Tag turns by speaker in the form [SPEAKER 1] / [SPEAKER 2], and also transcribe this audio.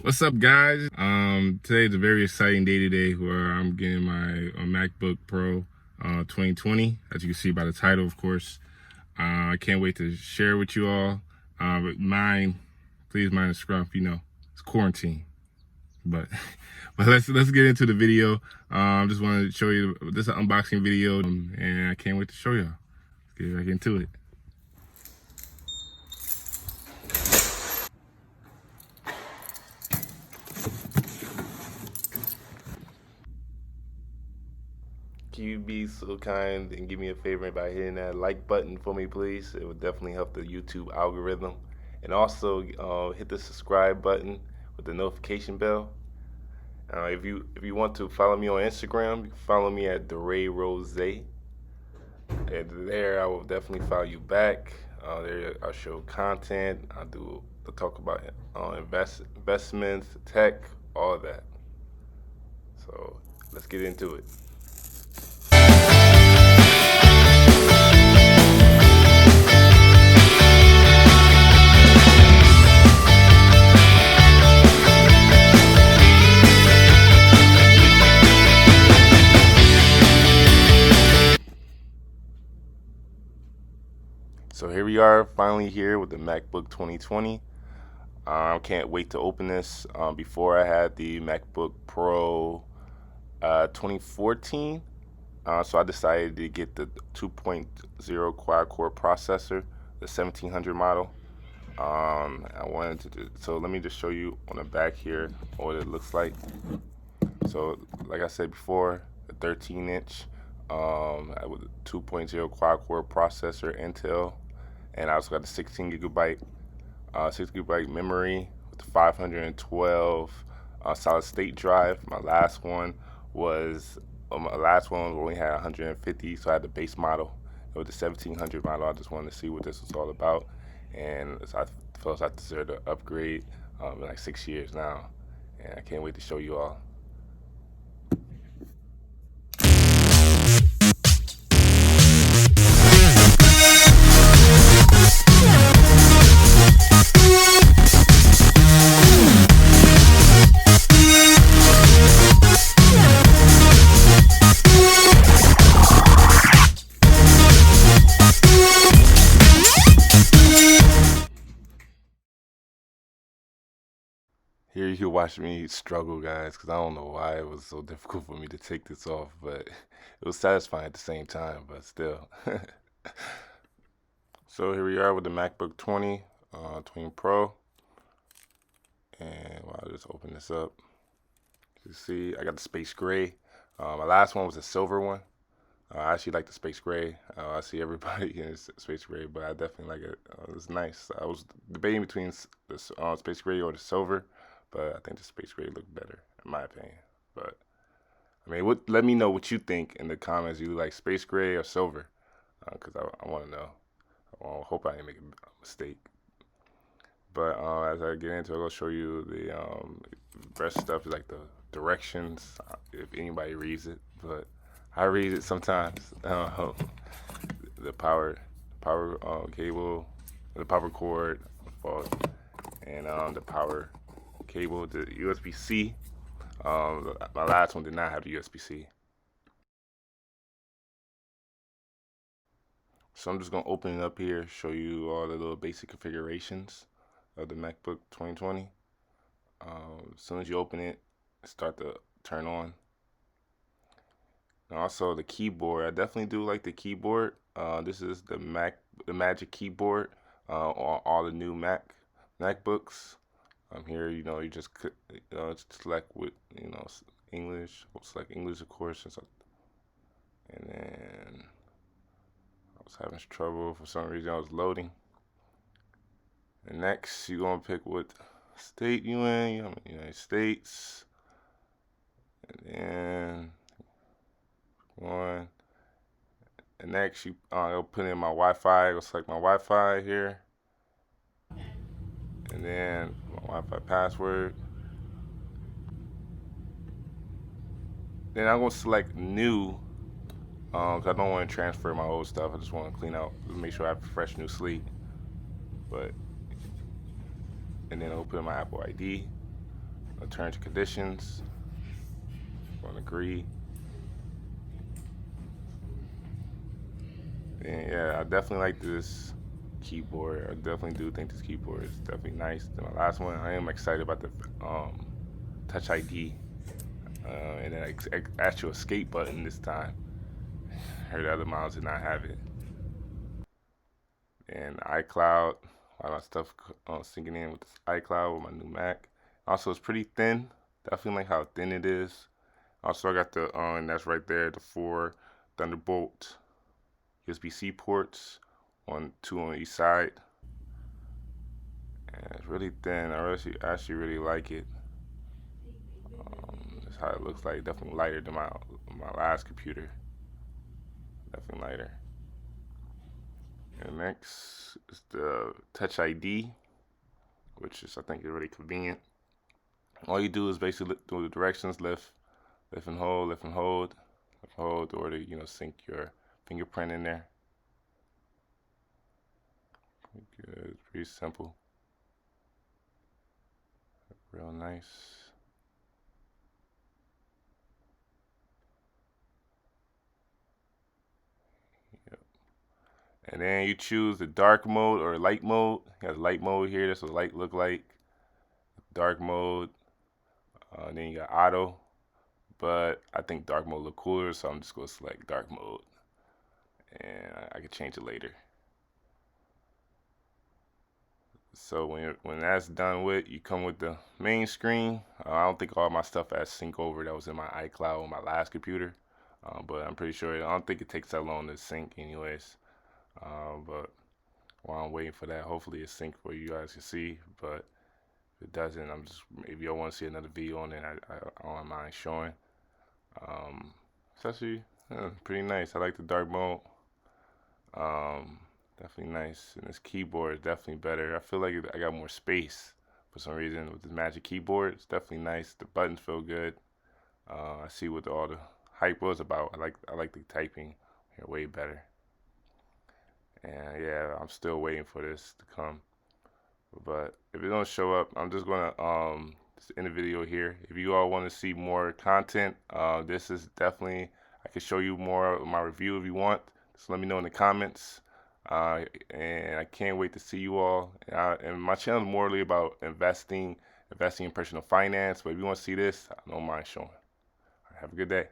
[SPEAKER 1] What's up, guys? Today's a very exciting day today where I'm getting my MacBook Pro 2020, as you can see by the title, of course. I can't wait to share with you all. But please mind the scruff, it's quarantine. But but let's get into the video. Just wanted to show you this is an unboxing video, and I can't wait to show y'all. Let's get back into it. Can you be so kind and give me a favor by hitting that like button for me, please? It would definitely help the YouTube algorithm. And also hit the subscribe button with the notification bell. If you want to follow me on Instagram, you can follow me at darayrozay. And there I will definitely follow you back. There I'll show content. I'll talk about investments, tech, all that. So let's get into it. So here we are, finally here with the MacBook 2020. Can't wait to open this. Before I had the MacBook Pro 2014, so I decided to get the 2.0 quad-core processor, the 1700 model. So let me just show you on the back here what it looks like. So like I said before, a 13-inch with a 2.0 quad-core processor, Intel. And I also got the 16 gigabyte memory with the 512 solid state drive. My last one only had 150, so I had the base model. It was the 1700 model. I just wanted to see what this was all about, and so I felt I deserved an upgrade in like 6 years now, and I can't wait to show you all. Here you watch me struggle, guys, because I don't know why it was so difficult for me to take this off, but it was satisfying at the same time, but still. So here we are with the MacBook 20 Pro, and I'll just open this up. You see, I got the space gray. My last one was a silver one. I actually like the space gray. I see everybody in space gray, but I definitely like it. It's nice. I was debating between the space gray or the silver, but I think the space gray looked better, in my opinion. But I mean, let me know what you think in the comments. You like space gray or silver? Because I want to know. I hope I didn't make a mistake. But as I get into it, I'll show you the rest stuff, like the directions, if anybody reads it. But I read it sometimes. The power cable, the power cord, and the power cable, the USB-C. My last one did not have the USB-C. So I'm just gonna open it up here, show you all the little basic configurations of the MacBook 2020. As soon as you open it, start to turn on. And also the keyboard, I definitely do like the keyboard. This is the Magic Keyboard on all the new MacBooks. Here, you just select with English. We'll select English, of course, and then I was having trouble for some reason. I was loading. And next, you're gonna pick what state you in. United States, and then one. And next, I'll put in my Wi-Fi. I'll select my Wi-Fi here, and then my Wi-Fi password. Then I'm gonna select new, because I don't want to transfer my old stuff. I just want to clean out, make sure I have a fresh new slate. And then I'll put in my Apple ID. terms and conditions. Gonna agree. And yeah, I definitely like this keyboard. I definitely do think this keyboard is definitely nice. My last one, I am excited about the Touch ID and an actual escape button this time. I heard other models did not have it. And iCloud, a lot of stuff syncing in with this iCloud with my new Mac. Also, it's pretty thin. Definitely like how thin it is. Also, I got the and that's right there, the 4 Thunderbolt USB-C ports, two on each side. And it's really thin. I actually really like it. That's how it looks like. Definitely lighter than my last computer. Definitely lighter. And next is the Touch ID, which is I think is really convenient. All you do is basically do the directions, lift and hold, lift and hold, lift and hold, or to sync your fingerprint in there. Good, it's pretty simple. Real nice. Yep. And then you choose the dark mode or light mode. You got light mode here. That's what light look like. Dark mode. Then you got auto. But I think dark mode look cooler, so I'm just gonna select dark mode. And I can change it later. So when that's done with, you come with the main screen. I don't think all my stuff has sync over that was in my iCloud on my last computer, but I'm pretty sure I don't think it takes that long to sync anyways. But while I'm waiting for that, hopefully it's synced for you guys to see. But if it doesn't, maybe I want to see another video on it. I don't mind showing. It's actually pretty nice. I like the dark mode. Definitely nice. And this keyboard is definitely better. I feel like I got more space for some reason with this Magic Keyboard. It's definitely nice. The buttons feel good. I see what all the hype was about. I like the typing here way better. And yeah, I'm still waiting for this to come. But if it don't show up, I'm just gonna just end the video here. If you all want to see more content, this is definitely I can show you more of my review if you want. Just let me know in the comments. And I can't wait to see you all. And my channel is more really about investing in personal finance. But if you want to see this, I don't mind showing. Have a good day.